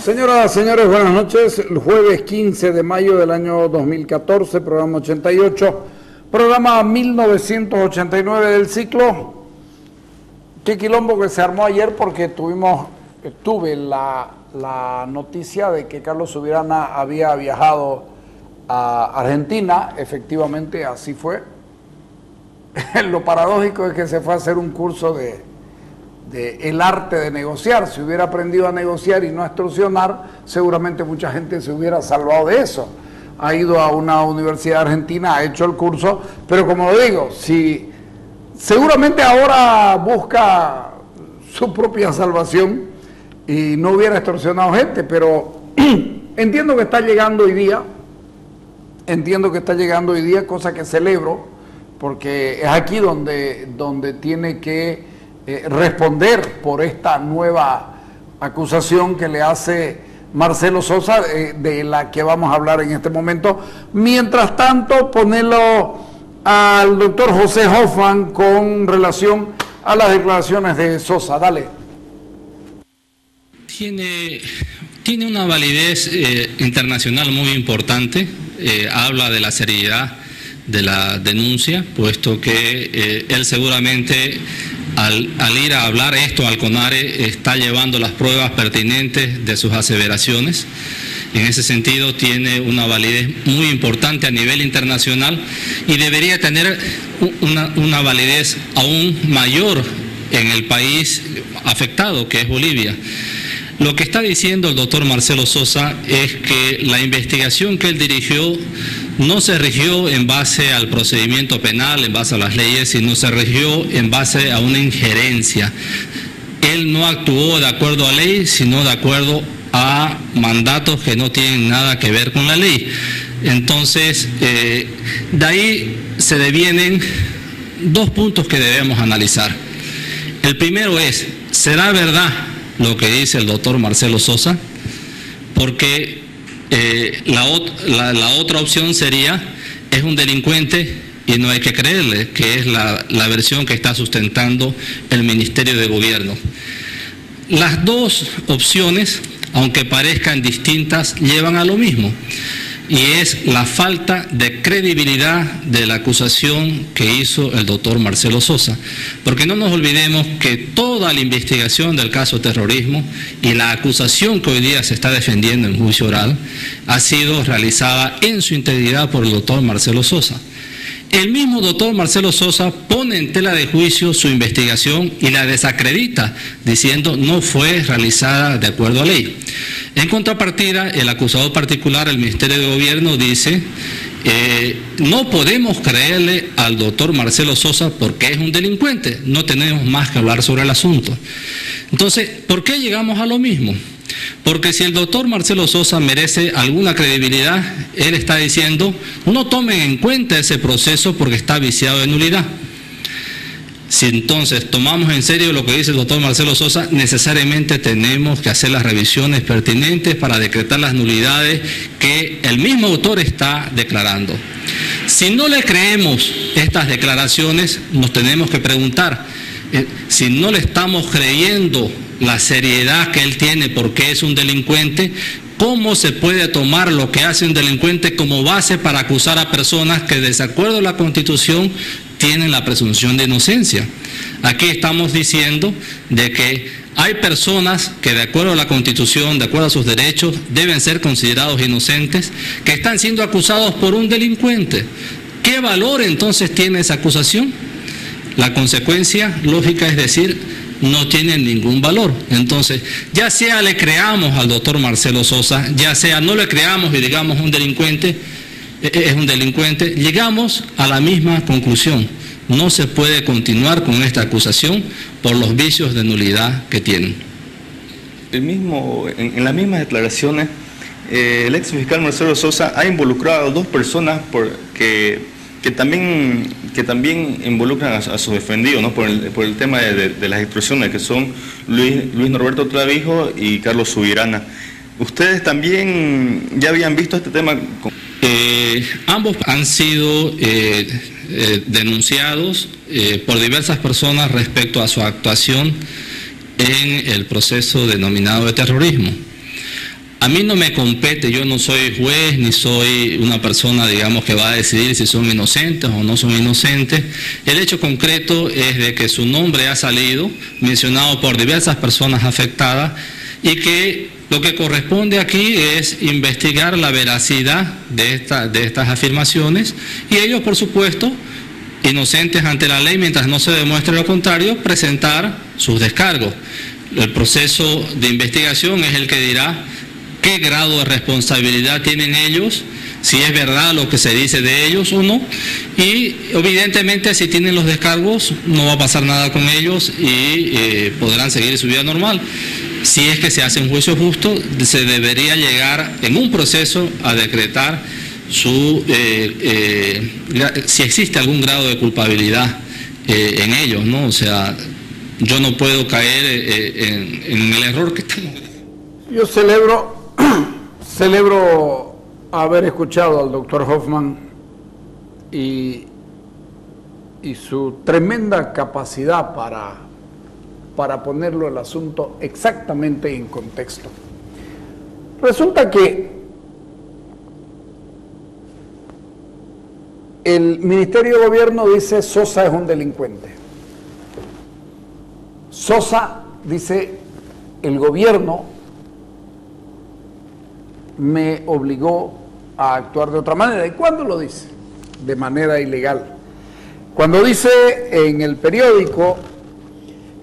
Señoras, señores, buenas noches. El jueves 15 de mayo del año 2014, programa 88, programa 1989 del ciclo. Qué quilombo que se armó ayer porque tuve la noticia de que Carlos Subirana había viajado a Argentina. Efectivamente, así fue. Lo paradójico es que se fue a hacer un curso de el arte de negociar. Si hubiera aprendido a negociar y no a extorsionar, seguramente mucha gente se hubiera salvado de eso. Ha ido a una universidad argentina, ha hecho el curso, pero como lo digo, si seguramente ahora busca su propia salvación y no hubiera extorsionado gente, pero entiendo que está llegando hoy día, cosa que celebro, porque es aquí donde tiene que responder por esta nueva acusación que le hace Marcelo Sosa, de la que vamos a hablar en este momento. Mientras tanto, ponerlo al doctor José Hoffman con relación a las declaraciones de Sosa. Dale. Tiene una validez internacional muy importante. Habla de la seriedad de la denuncia, puesto que él seguramente al ir a hablar esto al CONARE está llevando las pruebas pertinentes de sus aseveraciones. En ese sentido tiene una validez muy importante a nivel internacional y debería tener una validez aún mayor en el país afectado, que es Bolivia. Lo que está diciendo el doctor Marcelo Sosa es que la investigación que él dirigió no se rigió en base al procedimiento penal, en base a las leyes, sino se rigió en base a una injerencia. Él no actuó de acuerdo a ley, sino de acuerdo a mandatos que no tienen nada que ver con la ley. Entonces, de ahí se devienen dos puntos que debemos analizar. El primero es, ¿será verdad lo que dice el doctor Marcelo Sosa? Porque la otra opción sería, es un delincuente y no hay que creerle, que es la versión que está sustentando el Ministerio de Gobierno. Las dos opciones, aunque parezcan distintas, llevan a lo mismo, y es la falta de credibilidad de la acusación que hizo el doctor Marcelo Sosa. Porque no nos olvidemos que toda la investigación del caso de terrorismo y la acusación que hoy día se está defendiendo en juicio oral ha sido realizada en su integridad por el doctor Marcelo Sosa. El mismo doctor Marcelo Sosa pone en tela de juicio su investigación y la desacredita, diciendo no fue realizada de acuerdo a ley. En contrapartida, el acusador particular, el Ministerio de Gobierno, dice no podemos creerle al doctor Marcelo Sosa porque es un delincuente, no tenemos más que hablar sobre el asunto. Entonces, ¿por qué llegamos a lo mismo? Porque si el doctor Marcelo Sosa merece alguna credibilidad, él está diciendo, no tomen en cuenta ese proceso porque está viciado de nulidad. Si entonces tomamos en serio lo que dice el doctor Marcelo Sosa, necesariamente tenemos que hacer las revisiones pertinentes para decretar las nulidades que el mismo autor está declarando. Si no le creemos estas declaraciones, nos tenemos que preguntar, si no le estamos creyendo la seriedad que él tiene porque es un delincuente, ¿cómo se puede tomar lo que hace un delincuente como base para acusar a personas que, de desacuerdo a la Constitución, tienen la presunción de inocencia? Aquí estamos diciendo de que hay personas que, de acuerdo a la Constitución, de acuerdo a sus derechos, deben ser considerados inocentes, que están siendo acusados por un delincuente. ¿Qué valor entonces tiene esa acusación? La consecuencia lógica es decir, no tienen ningún valor. Entonces, ya sea le creamos al doctor Marcelo Sosa, ya sea no le creamos y digamos un delincuente, es un delincuente, llegamos a la misma conclusión. No se puede continuar con esta acusación por los vicios de nulidad que tienen. En las mismas declaraciones, el ex fiscal Marcelo Sosa ha involucrado a dos personas que también involucran a sus defendidos, ¿no? por el tema de las extorsiones, que son Luis Norberto Clavijo y Carlos Subirana. ¿Ustedes también ya habían visto este tema? Ambos han sido denunciados por diversas personas respecto a su actuación en el proceso denominado de terrorismo. A mí no me compete, yo no soy juez ni soy una persona, digamos, que va a decidir si son inocentes o no son inocentes. El hecho concreto es de que su nombre ha salido mencionado por diversas personas afectadas y que lo que corresponde aquí es investigar la veracidad de estas afirmaciones y ellos, por supuesto, inocentes ante la ley, mientras no se demuestre lo contrario, presentar sus descargos. El proceso de investigación es el que dirá qué grado de responsabilidad tienen ellos, si es verdad lo que se dice de ellos o no, y evidentemente si tienen los descargos no va a pasar nada con ellos y podrán seguir su vida normal. Si es que se hace un juicio justo, se debería llegar en un proceso a decretar si existe algún grado de culpabilidad en ellos, ¿no? O sea, yo no puedo caer en el error que estamos. Yo celebro haber escuchado al doctor Hoffman y su tremenda capacidad para ponerlo el asunto exactamente en contexto. Resulta que el Ministerio de Gobierno dice Sosa es un delincuente. Sosa dice el gobierno me obligó a actuar de otra manera. ¿Y cuándo lo dice? De manera ilegal. Cuando dice en el periódico,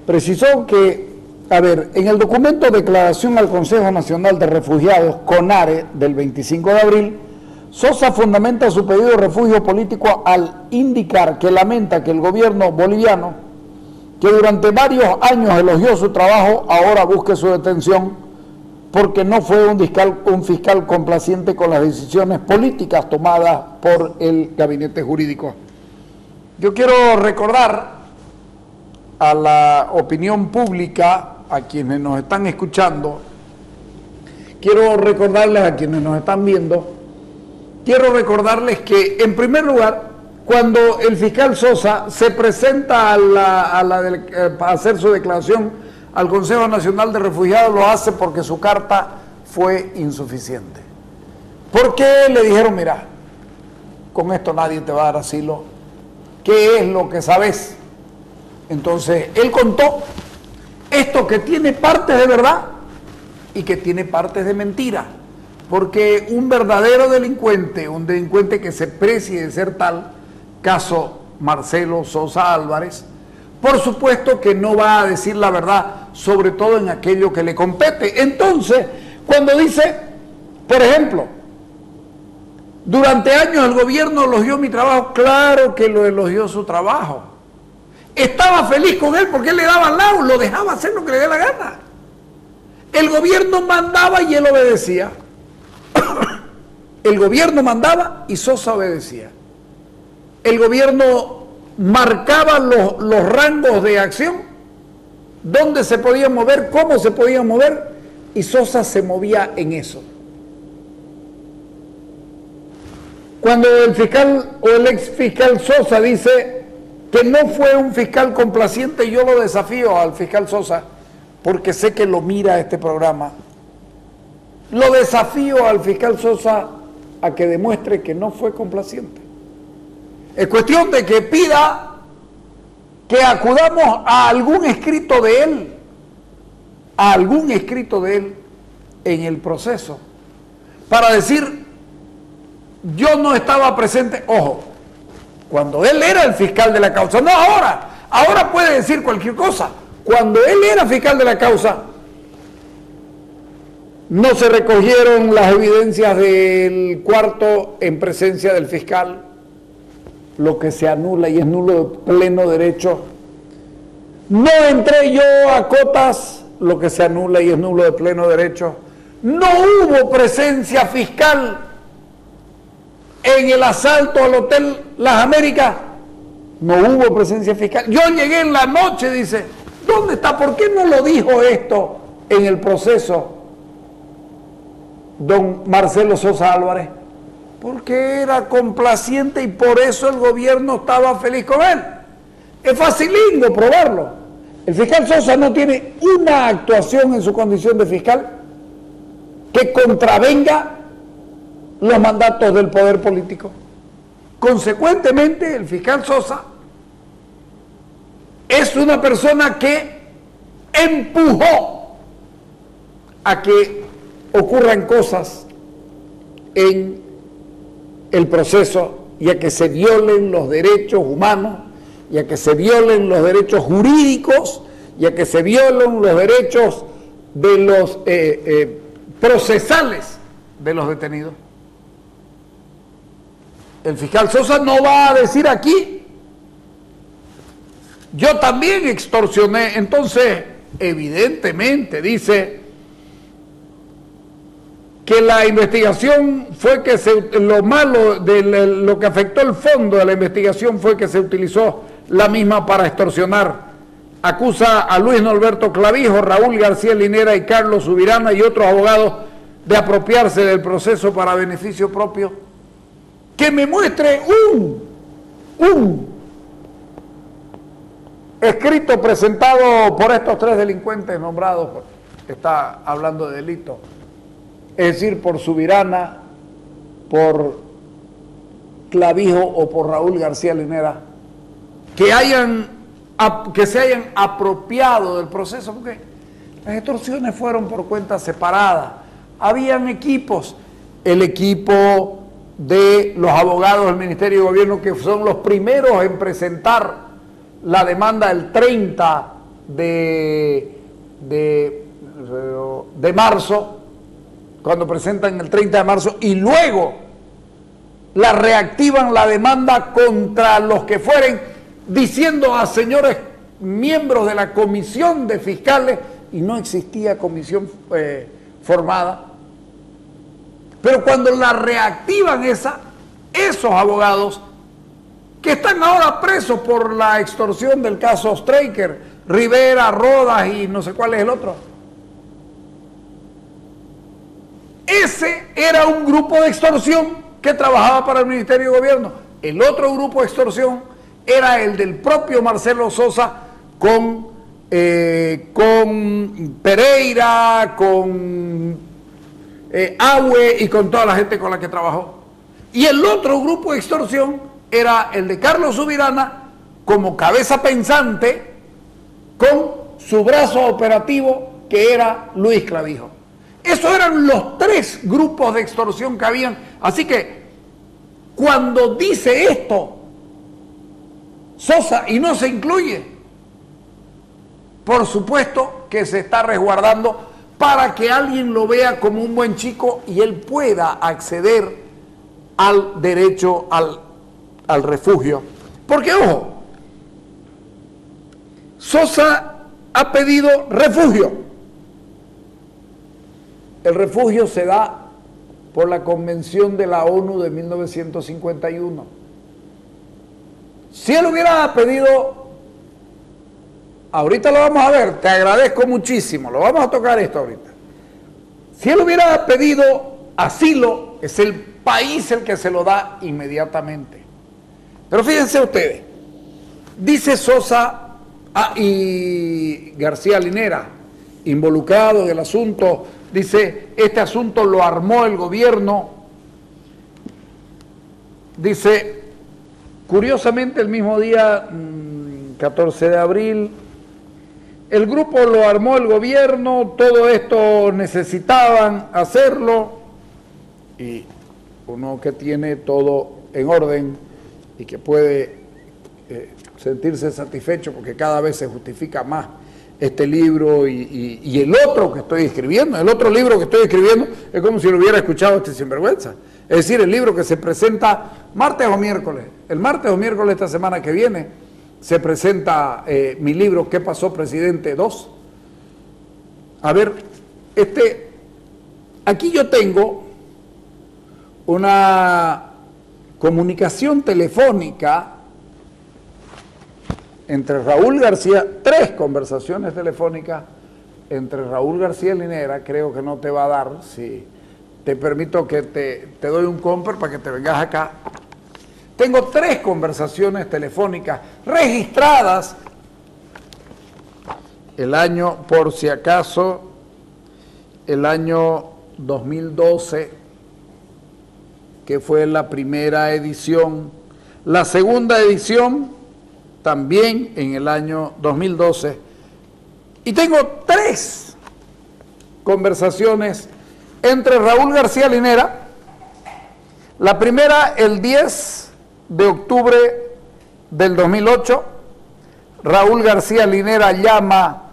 precisó que, en el documento Declaración al Consejo Nacional de Refugiados, CONARE, del 25 de abril, Sosa fundamenta su pedido de refugio político al indicar que lamenta que el gobierno boliviano, que durante varios años elogió su trabajo, ahora busque su detención porque no fue un fiscal complaciente con las decisiones políticas tomadas por el gabinete jurídico. Yo quiero recordar a la opinión pública, a quienes nos están escuchando, quiero recordarles a quienes nos están viendo, quiero recordarles que, en primer lugar, cuando el fiscal Sosa se presenta a hacer su declaración al Consejo Nacional de Refugiados, lo hace porque su carta fue insuficiente. Porque le dijeron, mira, con esto nadie te va a dar asilo, ¿qué es lo que sabes? Entonces, él contó esto que tiene partes de verdad y que tiene partes de mentira, porque un verdadero delincuente, un delincuente que se precie de ser tal, caso Marcelo Sosa Álvarez, por supuesto que no va a decir la verdad, sobre todo en aquello que le compete. Entonces, cuando dice, por ejemplo, durante años el gobierno elogió mi trabajo, claro que lo elogió su trabajo. Estaba feliz con él porque él le daba al lado, lo dejaba hacer lo que le dé la gana. El gobierno mandaba y él obedecía. El gobierno mandaba y Sosa obedecía. El gobierno marcaba los rangos de acción, dónde se podía mover, cómo se podía mover, y Sosa se movía en eso. Cuando el fiscal o el ex fiscal Sosa dice que no fue un fiscal complaciente, yo lo desafío al fiscal Sosa, porque sé que lo mira este programa, lo desafío al fiscal Sosa a que demuestre que no fue complaciente. Es cuestión de que pida que acudamos a algún escrito de él, en el proceso, para decir, yo no estaba presente, ojo, cuando él era el fiscal de la causa, no ahora puede decir cualquier cosa, cuando él era fiscal de la causa, no se recogieron las evidencias del cuarto en presencia del fiscal, lo que se anula y es nulo de pleno derecho. No entré yo a cotas, lo que se anula y es nulo de pleno derecho. No hubo presencia fiscal en el asalto al Hotel Las Américas. No hubo presencia fiscal. Yo llegué en la noche, dice, ¿dónde está? ¿Por qué no lo dijo esto en el proceso don Marcelo Sosa Álvarez? Porque era complaciente y por eso el gobierno estaba feliz con él. Es facilísimo probarlo. El fiscal Sosa no tiene una actuación en su condición de fiscal que contravenga los mandatos del poder político. Consecuentemente, el fiscal Sosa es una persona que empujó a que ocurran cosas en el proceso y a que se violen los derechos humanos y a que se violen los derechos jurídicos y a que se violen los derechos de los procesales de los detenidos. El fiscal Sosa no va a decir aquí, yo también extorsioné. Entonces, evidentemente, dice que la investigación fue que lo malo de lo que afectó el fondo de la investigación fue que se utilizó la misma para extorsionar. Acusa a Luis Norberto Clavijo, Raúl García Linera y Carlos Subirana y otros abogados de apropiarse del proceso para beneficio propio. Que me muestre un escrito presentado por estos tres delincuentes nombrados, está hablando de delito, es decir, por Subirana, por Clavijo o por Raúl García Linera, que se hayan apropiado del proceso, porque las extorsiones fueron por cuenta separada. Habían equipos, el equipo de los abogados del Ministerio de Gobierno, que son los primeros en presentar la demanda el 30 de marzo, cuando presentan el 30 de marzo, y luego la reactivan la demanda contra los que fueren, diciendo a señores miembros de la comisión de fiscales, y no existía comisión formada. Pero cuando la reactivan esos abogados que están ahora presos por la extorsión del caso Streiker, Rivera, Rodas y no sé cuál es el otro. Ese era un grupo de extorsión que trabajaba para el Ministerio de Gobierno. El otro grupo de extorsión era el del propio Marcelo Sosa con Pereira, con Aue y con toda la gente con la que trabajó. Y el otro grupo de extorsión era el de Carlos Subirana como cabeza pensante, con su brazo operativo que era Luis Clavijo. Esos eran los tres grupos de extorsión que habían. Así que cuando dice esto Sosa y no se incluye, por supuesto que se está resguardando para que alguien lo vea como un buen chico y él pueda acceder al derecho al refugio. Porque, ojo, Sosa ha pedido refugio. El refugio se da por la Convención de la ONU de 1951. Si él hubiera pedido, ahorita lo vamos a ver, te agradezco muchísimo, lo vamos a tocar esto ahorita. Si él hubiera pedido asilo, es el país el que se lo da inmediatamente. Pero fíjense ustedes, dice Sosa y García Linera, involucrado en el asunto, dice, este asunto lo armó el gobierno. Dice, curiosamente el mismo día, 14 de abril, el grupo lo armó el gobierno, todo esto necesitaban hacerlo, y uno que tiene todo en orden y que puede sentirse satisfecho porque cada vez se justifica más este libro y el otro que estoy escribiendo, el otro libro que estoy escribiendo es como si lo hubiera escuchado este sinvergüenza. Es decir, el libro que se presenta martes o miércoles. El martes o miércoles esta semana que viene se presenta mi libro ¿Qué pasó, presidente 2? A ver, aquí yo tengo una comunicación telefónica entre Raúl García, 3 conversaciones telefónicas entre Raúl García Linera, creo que no te va a dar, si te permito que te doy un comper para que te vengas acá. Tengo 3 conversaciones telefónicas registradas el año, por si acaso, el año 2012, que fue la primera edición. La segunda edición también en el año 2012. Y tengo 3 conversaciones entre Raúl García Linera. La primera, el 10 de octubre del 2008, Raúl García Linera llama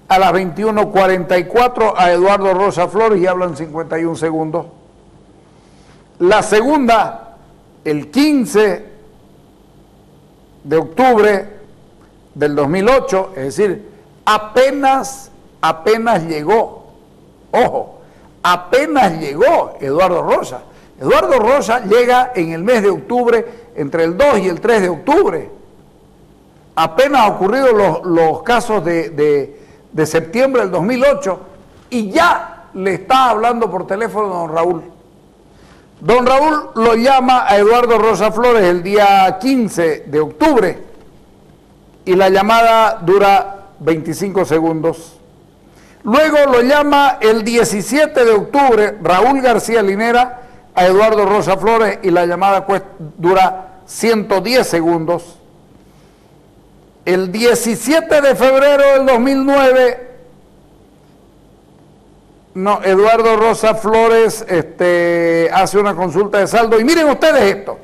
a las 21:44 a Eduardo Rosa Flores y hablan 51 segundos. La segunda, el 15 de octubre del 2008, es decir, apenas llegó, ojo, apenas llegó Eduardo Rosa. Eduardo Rosa llega en el mes de octubre, entre el 2 y el 3 de octubre. Apenas han ocurrido los casos de septiembre del 2008 y ya le está hablando por teléfono don Raúl. Don Raúl lo llama a Eduardo Rosa Flores el día 15 de octubre y la llamada dura 25 segundos. Luego lo llama el 17 de octubre Raúl García Linera a Eduardo Rosa Flores y la llamada dura 110 segundos. El 17 de febrero del 2009, Eduardo Rosa Flores hace una consulta de saldo. Y miren ustedes esto.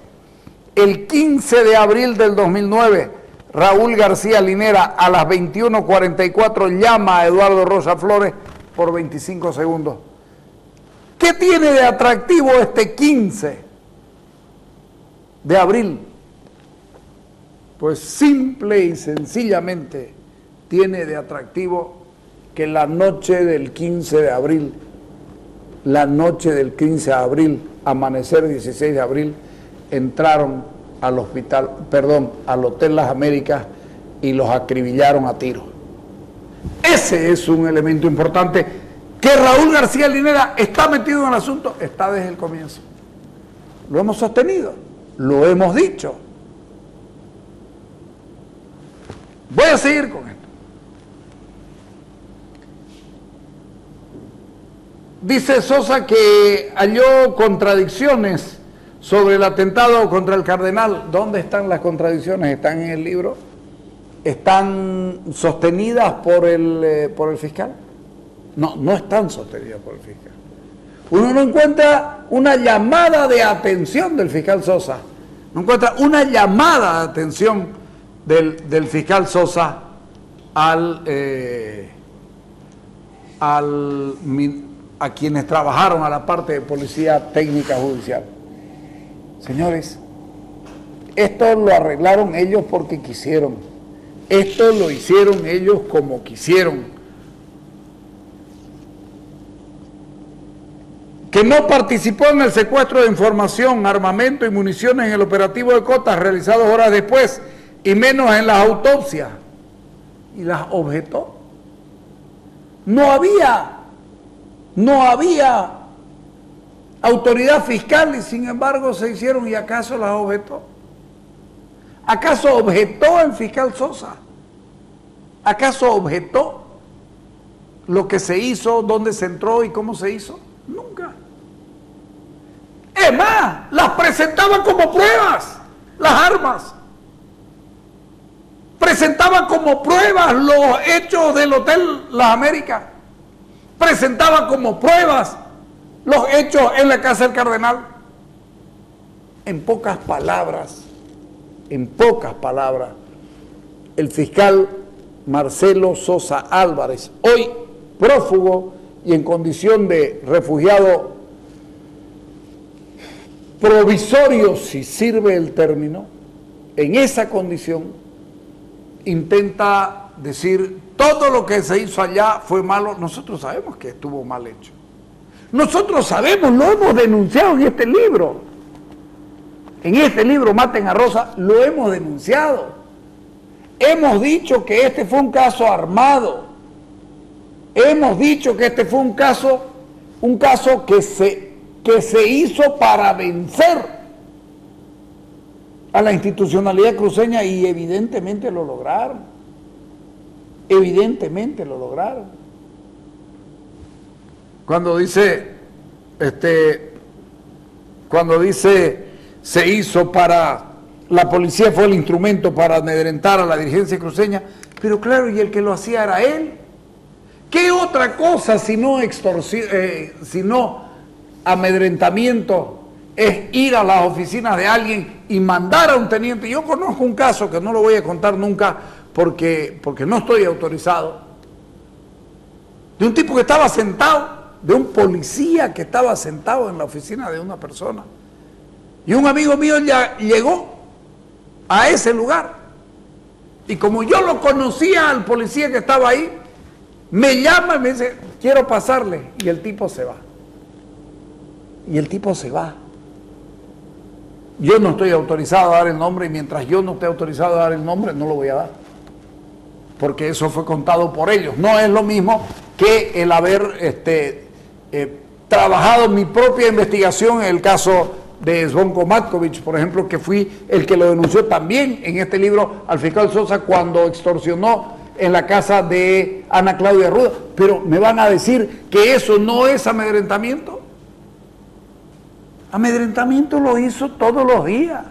El 15 de abril del 2009, Raúl García Linera a las 21:44 llama a Eduardo Rosa Flores por 25 segundos. ¿Qué tiene de atractivo este 15 de abril? Pues simple y sencillamente tiene de atractivo que la noche del 15 de abril, amanecer 16 de abril, entraron al Hotel Las Américas y los acribillaron a tiros. Ese es un elemento importante que Raúl García Linera está metido en el asunto, está desde el comienzo. Lo hemos sostenido, lo hemos dicho. Voy a seguir con esto. Dice Sosa que halló contradicciones sobre el atentado contra el cardenal. ¿Dónde están las contradicciones? ¿Están en el libro? ¿Están sostenidas por el fiscal? No, no están sostenidas por el fiscal. Uno no encuentra una llamada de atención del fiscal Sosa. No encuentra una llamada de atención del fiscal Sosa a quienes trabajaron a la parte de policía técnica judicial. Señores, esto lo arreglaron ellos porque quisieron. Esto lo hicieron ellos como quisieron. Que no participó en el secuestro de información, armamento y municiones en el operativo de Cotas realizado horas después, y menos en las autopsias, y las objetó. No había autoridad fiscal y sin embargo se hicieron, y acaso las objetó. ¿Acaso objetó el fiscal Sosa? ¿Acaso objetó lo que se hizo, dónde se entró y cómo se hizo? Nunca. Es más, las presentaba como pruebas, las armas. Presentaba como pruebas los hechos del Hotel Las Américas. Presentaba como pruebas los hechos en la Casa del Cardenal. En pocas palabras, el fiscal Marcelo Sosa Álvarez, hoy prófugo y en condición de refugiado provisorio, si sirve el término, en esa condición, intenta decir todo lo que se hizo allá fue malo. Nosotros sabemos que estuvo mal hecho. Nosotros sabemos, lo hemos denunciado en este libro. En este libro, Maten a Rosa, lo hemos denunciado. Hemos dicho que este fue un caso armado. Hemos dicho que este fue un caso que se hizo para vencer a la institucionalidad cruceña, y evidentemente lo lograron. cuando dice, se hizo para, la policía fue el instrumento para amedrentar a la dirigencia cruceña, pero claro, y el que lo hacía era él. ¿Qué otra cosa sino amedrentamiento es ir a las oficinas de alguien y mandar a un teniente? Yo conozco un caso que no lo voy a contar nunca porque no estoy autorizado, de un tipo que estaba sentado, de un policía que estaba sentado en la oficina de una persona, y un amigo mío ya llegó a ese lugar, y como yo lo conocía al policía que estaba ahí, me llama y me dice, quiero pasarle, y el tipo se va. Y el tipo se va. Yo no estoy autorizado a dar el nombre, y mientras yo no esté autorizado a dar el nombre, no lo voy a dar, porque eso fue contado por ellos. No es lo mismo que el haber trabajado mi propia investigación en el caso de Zvonko Matković, por ejemplo, que fui el que lo denunció también en este libro al fiscal Sosa cuando extorsionó en la casa de Ana Claudia Ruda. Pero me van a decir que eso no es amedrentamiento. Amedrentamiento lo hizo todos los días.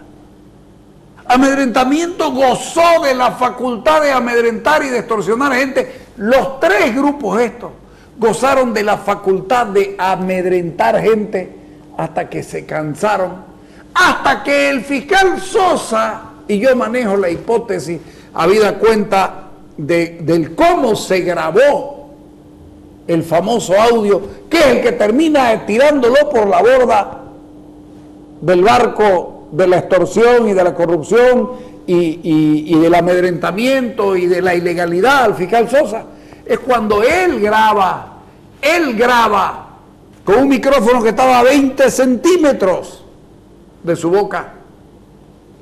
Amedrentamiento gozó de la facultad de amedrentar y de extorsionar gente. Los tres grupos estos gozaron de la facultad de amedrentar gente hasta que se cansaron, hasta que el fiscal Sosa, y yo manejo la hipótesis habida cuenta del cómo se grabó el famoso audio, que es el que termina tirándolo por la borda del barco de la extorsión y de la corrupción y del amedrentamiento y de la ilegalidad al fiscal Sosa, es cuando él graba con un micrófono que estaba a 20 centímetros de su boca.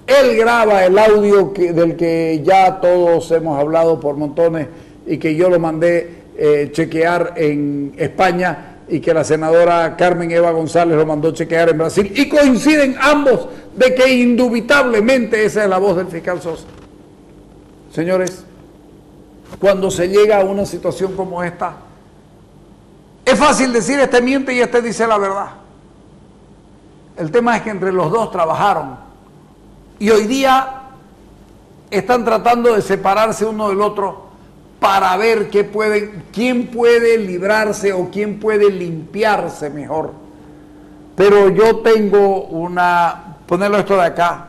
Él graba el audio del que ya todos hemos hablado por montones y que yo lo mandé chequear en España y que la senadora Carmen Eva González lo mandó chequear en Brasil, y coinciden ambos de que indubitablemente esa es la voz del fiscal Sosa. Señores, cuando se llega a una situación como esta, es fácil decir este miente y este dice la verdad. El tema es que entre los dos trabajaron y hoy día están tratando de separarse uno del otro para ver quién puede librarse o quién puede limpiarse mejor. Pero yo tengo ponerlo esto de acá,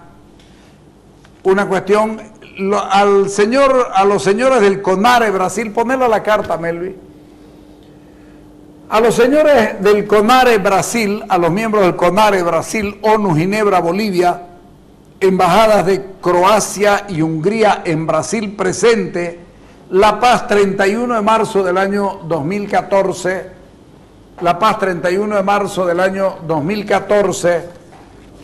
una cuestión, a los señores del CONARE Brasil, ponerlo a la carta, Melvi. A los señores del CONARE Brasil, a los miembros del CONARE Brasil, ONU, Ginebra, Bolivia, embajadas de Croacia y Hungría en Brasil presente, La Paz, 31 de marzo del año 2014, La Paz, 31 de marzo del año 2014,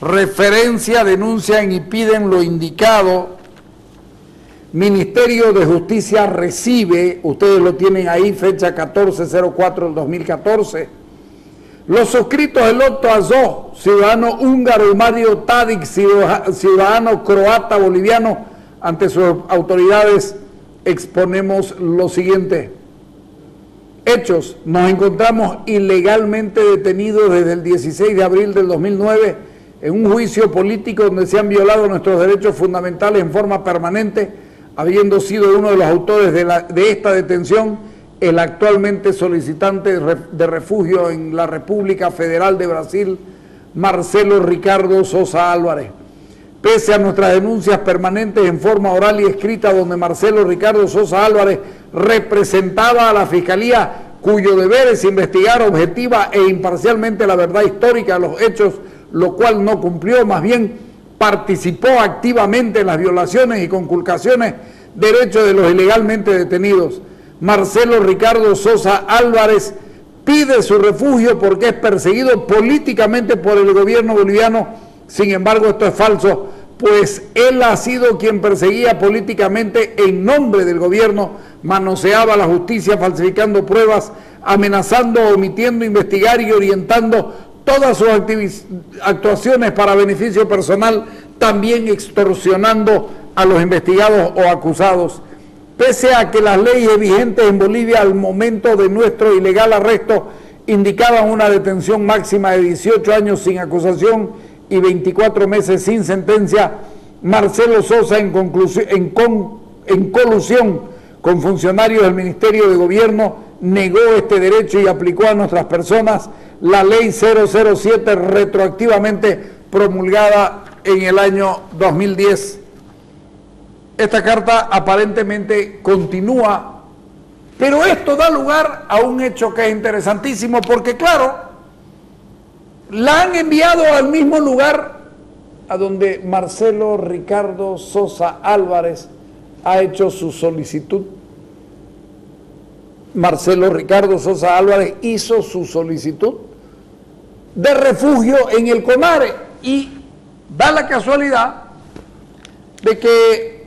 referencia, denuncian y piden lo indicado. Ministerio de Justicia recibe, ustedes lo tienen ahí, fecha 14/04 del 2014, los suscritos el Otto Azó, ciudadano húngaro, y Mario Tadic, ciudadano croata boliviano. Ante sus autoridades exponemos lo siguiente. Hechos: nos encontramos ilegalmente detenidos desde el 16 de abril del 2009 en un juicio político donde se han violado nuestros derechos fundamentales en forma permanente, habiendo sido uno de los autores de esta detención el actualmente solicitante de refugio en la República Federal de Brasil, Marcelo Ricardo Sosa Álvarez. Pese a nuestras denuncias permanentes en forma oral y escrita, donde Marcelo Ricardo Sosa Álvarez representaba a la Fiscalía, cuyo deber es investigar objetiva e imparcialmente la verdad histórica de los hechos, lo cual no cumplió, más bien participó activamente en las violaciones y conculcaciones de derechos de los ilegalmente detenidos. Marcelo Ricardo Sosa Álvarez pide su refugio porque es perseguido políticamente por el gobierno boliviano. Sin embargo, esto es falso, pues él ha sido quien perseguía políticamente en nombre del gobierno, manoseaba la justicia falsificando pruebas, amenazando, omitiendo investigar y orientando todas sus actuaciones para beneficio personal, también extorsionando a los investigados o acusados. Pese a que las leyes vigentes en Bolivia al momento de nuestro ilegal arresto indicaban una detención máxima de 18 años sin acusación y 24 meses sin sentencia. Marcelo Sosa, en colusión con funcionarios del Ministerio de Gobierno, negó este derecho y aplicó a nuestras personas la ley 007 retroactivamente promulgada en el año 2010. Esta carta aparentemente continúa, pero esto da lugar a un hecho que es interesantísimo, porque claro, la han enviado al mismo lugar a donde Marcelo Ricardo Sosa Álvarez ha hecho su solicitud. Marcelo Ricardo Sosa Álvarez hizo su solicitud de refugio en el CONARE y da la casualidad de que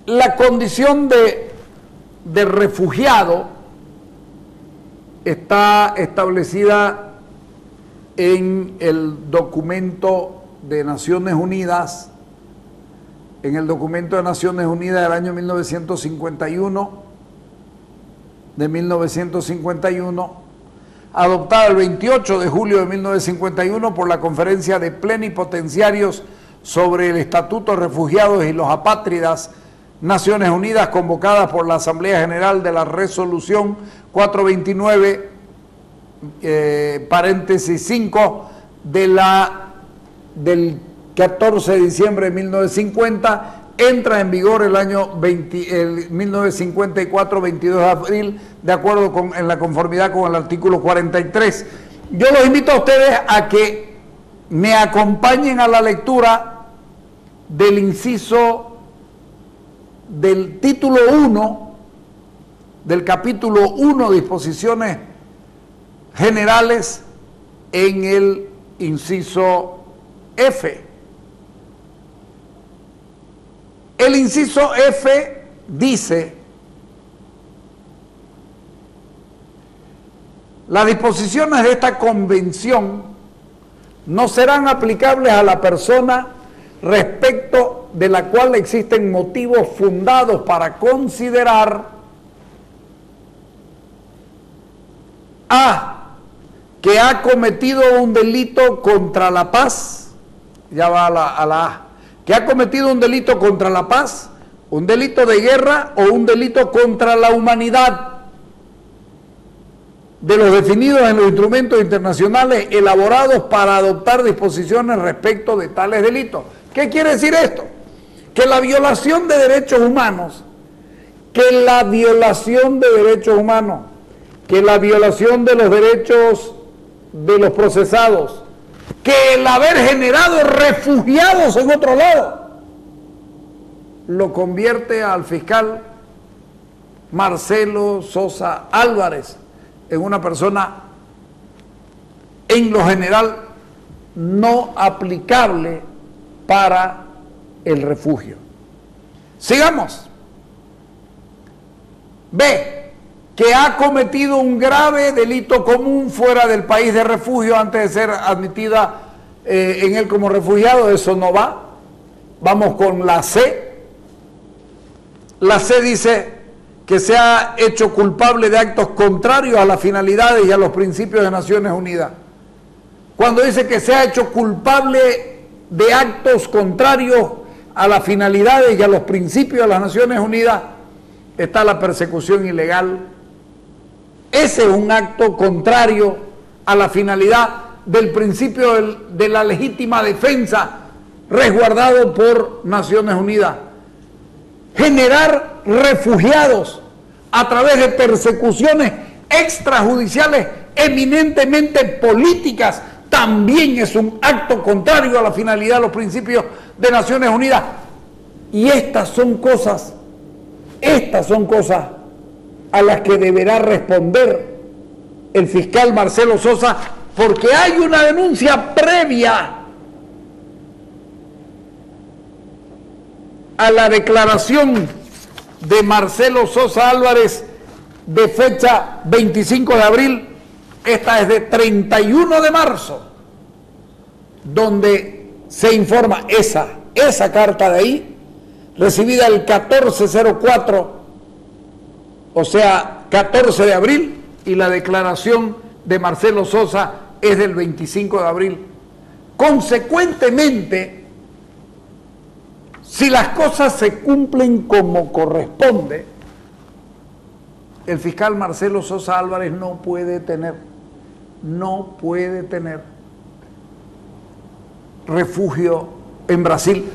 la condición de refugiado está establecida en el documento de Naciones Unidas, del año 1951, adoptado el 28 de julio de 1951 por la Conferencia de Plenipotenciarios sobre el Estatuto de Refugiados y los Apátridas, Naciones Unidas, convocadas por la Asamblea General de la Resolución 429, paréntesis 5, del 14 de diciembre de 1950, entra en vigor el año 1954, 22 de abril, de acuerdo en la conformidad con el artículo 43. Yo los invito a ustedes a que me acompañen a la lectura del inciso del título 1 del capítulo 1, disposiciones generales, en el inciso F. El inciso F dice: las disposiciones de esta convención no serán aplicables a la persona respecto de la cual existen motivos fundados para considerar a que ha cometido un delito contra la paz, ya va a la A, que ha cometido un delito contra la paz, un delito de guerra o un delito contra la humanidad, de los definidos en los instrumentos internacionales elaborados para adoptar disposiciones respecto de tales delitos. ¿Qué quiere decir esto? Que la violación de derechos humanos, que la violación de los derechos de los procesados, que el haber generado refugiados en otro lado, lo convierte al fiscal Marcelo Sosa Álvarez en una persona, en lo general, no aplicable para el refugio. Sigamos. B, que ha cometido un grave delito común fuera del país de refugio antes de ser admitida en él como refugiado. Eso no va. Vamos con la C. La C dice que se ha hecho culpable de actos contrarios a las finalidades y a los principios de Naciones Unidas. Cuando dice que se ha hecho culpable de actos contrarios a las finalidades y a los principios de las Naciones Unidas, está la persecución ilegal. Ese es un acto contrario a la finalidad del principio de la legítima defensa resguardado por Naciones Unidas. Generar refugiados a través de persecuciones extrajudiciales eminentemente políticas también es un acto contrario a la finalidad de los principios de Naciones Unidas. Y estas son cosas a las que deberá responder el fiscal Marcelo Sosa, porque hay una denuncia previa a la declaración de Marcelo Sosa Álvarez de fecha 25 de abril, esta es de 31 de marzo, donde se informa esa carta de ahí, recibida el 1404 o sea, 14 de abril, y la declaración de Marcelo Sosa es del 25 de abril. Consecuentemente, si las cosas se cumplen como corresponde, el fiscal Marcelo Sosa Álvarez no puede tener refugio en Brasil,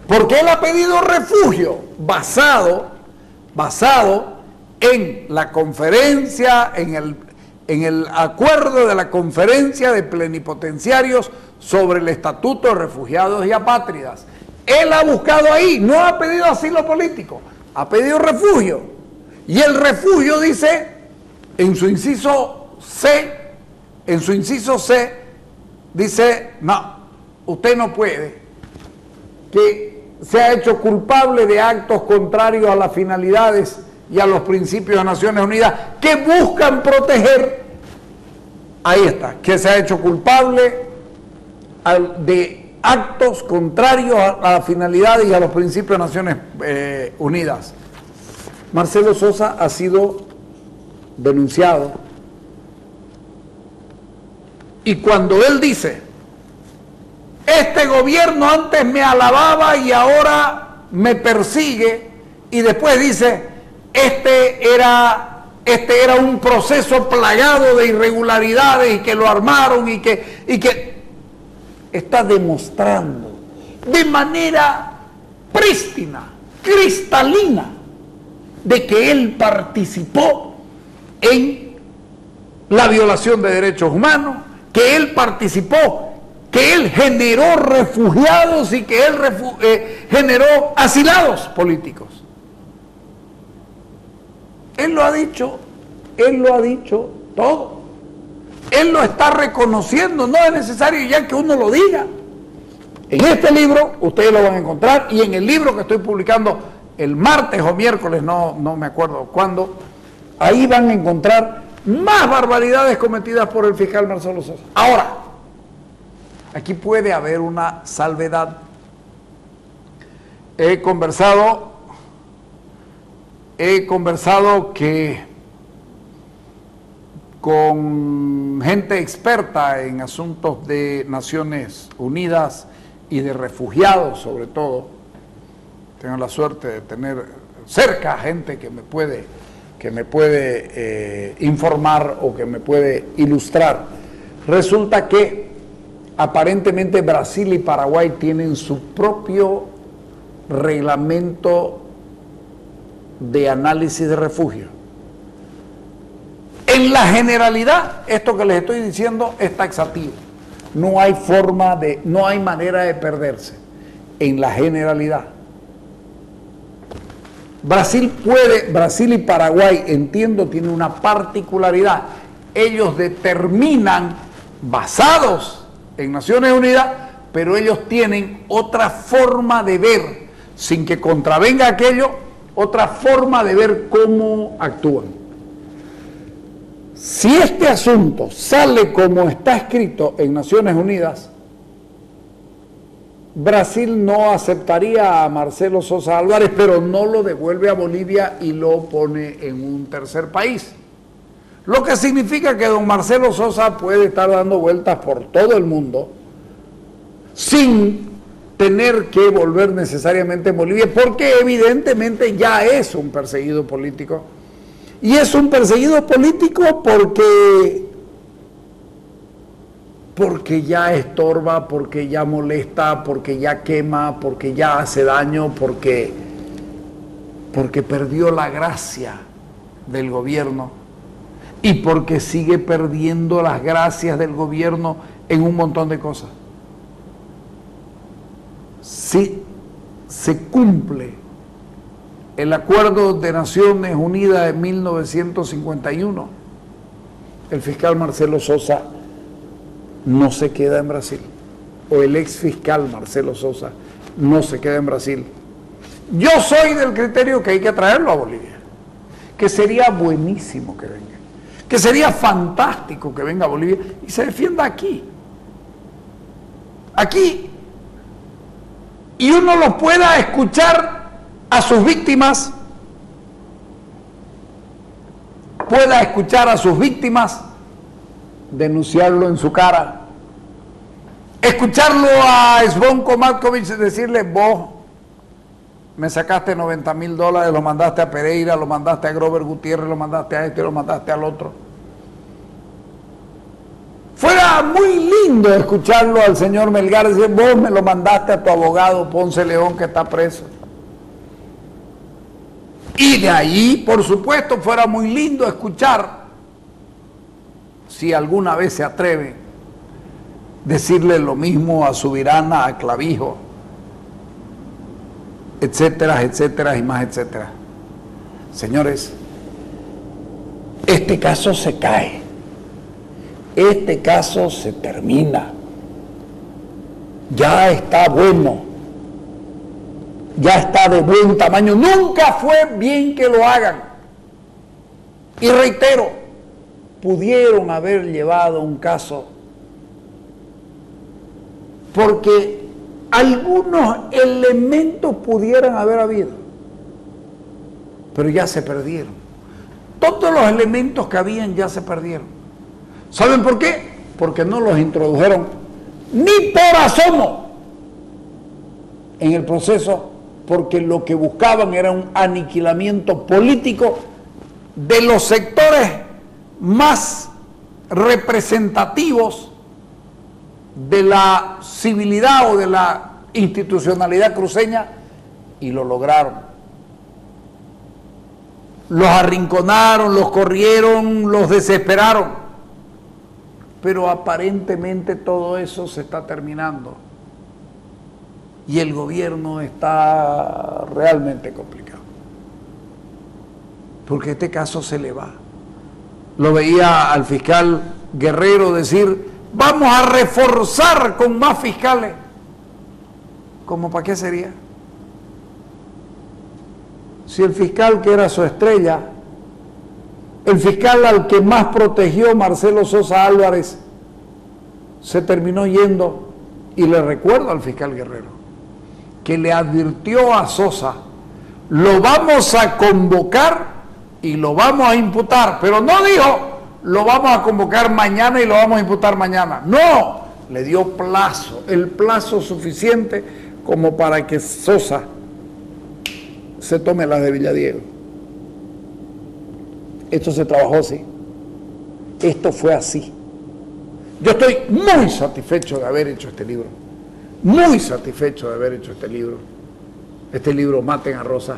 porque él ha pedido refugio basado en la conferencia, en el acuerdo de la conferencia de plenipotenciarios sobre el Estatuto de Refugiados y Apátridas. Él ha buscado ahí, no ha pedido asilo político, ha pedido refugio. Y el refugio dice, en su inciso C, dice, no, usted no puede, que se ha hecho culpable de actos contrarios a las finalidades y a los principios de Naciones Unidas que buscan proteger, ahí está, que se ha hecho culpable de actos contrarios a las finalidades y a los principios de Naciones Unidas. Marcelo Sosa ha sido denunciado, y cuando él dice, este gobierno antes me alababa y ahora me persigue, y después dice, este era un proceso plagado de irregularidades y que lo armaron y que está demostrando de manera prístina, cristalina, de que él participó en la violación de derechos humanos, que él participó, que él generó refugiados y que él generó asilados políticos. Él lo ha dicho todo. Él lo está reconociendo, no es necesario ya que uno lo diga. En este libro ustedes lo van a encontrar, y en el libro que estoy publicando el martes o miércoles, no me acuerdo cuándo, ahí van a encontrar más barbaridades cometidas por el fiscal Marcelo Sosa. Ahora, aquí puede haber una salvedad. He conversado con gente experta en asuntos de Naciones Unidas y de refugiados sobre todo. Tengo la suerte de tener cerca gente que me puede informar o que me puede ilustrar. Resulta que aparentemente Brasil y Paraguay tienen su propio reglamento de análisis de refugio. En la generalidad, esto que les estoy diciendo es taxativo. No hay manera de perderse. En la generalidad. Brasil y Paraguay, entiendo, tienen una particularidad. Ellos determinan, basados en Naciones Unidas, pero ellos tienen otra forma de ver, sin que contravenga aquello, otra forma de ver cómo actúan. Si este asunto sale como está escrito en Naciones Unidas, Brasil no aceptaría a Marcelo Sosa Álvarez, pero no lo devuelve a Bolivia y lo pone en un tercer país. Lo que significa que don Marcelo Sosa puede estar dando vueltas por todo el mundo sin tener que volver necesariamente a Bolivia, porque evidentemente ya es un perseguido político. Y es un perseguido político porque ya estorba, porque ya molesta, porque ya quema, porque ya hace daño, porque perdió la gracia del gobierno y porque sigue perdiendo las gracias del gobierno en un montón de cosas. Si se cumple el Acuerdo de Naciones Unidas de 1951, el fiscal Marcelo Sosa no se queda en Brasil, o el ex fiscal Marcelo Sosa no se queda en Brasil. Yo soy del criterio que hay que traerlo a Bolivia, que sería buenísimo que venga, que sería fantástico que venga a Bolivia y se defienda aquí, y uno lo pueda escuchar a sus víctimas pueda escuchar a sus víctimas denunciarlo en su cara, escucharlo a Zvonko Matković decirle: vos me sacaste $90,000, lo mandaste a Pereira, lo mandaste a Grover Gutiérrez, lo mandaste a este, lo mandaste al otro. Fuera muy lindo escucharlo al señor Melgar decir: vos me lo mandaste a tu abogado Ponce León, que está preso. Y de ahí, por supuesto, fuera muy lindo escuchar, si alguna vez se atreve, decirle lo mismo a Subirana, a Clavijo, etcétera, etcétera y más etcétera. Señores, este caso se cae, este caso se termina, ya está bueno, ya está de buen tamaño, nunca fue bien que lo hagan. Y reitero, pudieron haber llevado un caso porque algunos elementos pudieran haber habido, pero ya se perdieron. Todos los elementos que habían ya se perdieron. ¿Saben por qué? Porque no los introdujeron ni por asomo en el proceso, porque lo que buscaban era un aniquilamiento político de los sectores más representativos de la civilidad o de la institucionalidad cruceña, y lo lograron. Los arrinconaron, los corrieron, los desesperaron, pero aparentemente todo eso se está terminando y el gobierno está realmente complicado, porque este caso se le va. Lo veía al fiscal Guerrero decir: vamos a reforzar con más fiscales. ¿Cómo para qué sería? Si el fiscal que era su estrella, el fiscal al que más protegió Marcelo Sosa Álvarez, se terminó yendo. Y le recuerdo al fiscal Guerrero que le advirtió a Sosa: lo vamos a convocar y lo vamos a imputar, pero no dijo lo vamos a convocar mañana y lo vamos a imputar mañana. No, le dio plazo, el plazo suficiente como para que Sosa se tome las de Villadiego. Esto se trabajó así, esto fue así. Yo estoy muy satisfecho de haber hecho este libro, muy satisfecho de haber hecho este libro Maten a Rosa,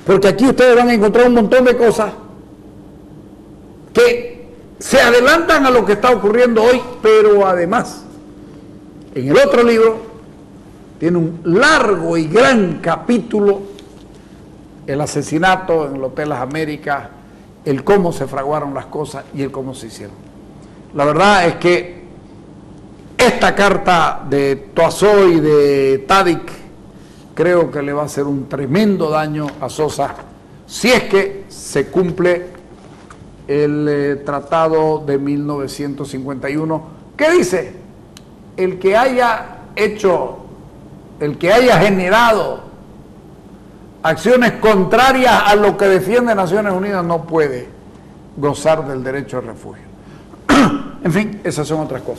porque aquí ustedes van a encontrar un montón de cosas que se adelantan a lo que está ocurriendo hoy, pero además, en el otro libro, tiene un largo y gran capítulo: el asesinato en el Hotel Las Américas, el cómo se fraguaron las cosas y el cómo se hicieron. La verdad es que esta carta de Toazó y de Tadic creo que le va a hacer un tremendo daño a Sosa si es que se cumple el tratado de 1951, que dice: el que haya generado acciones contrarias a lo que defiende Naciones Unidas no puede gozar del derecho al refugio. En fin, esas son otras cosas.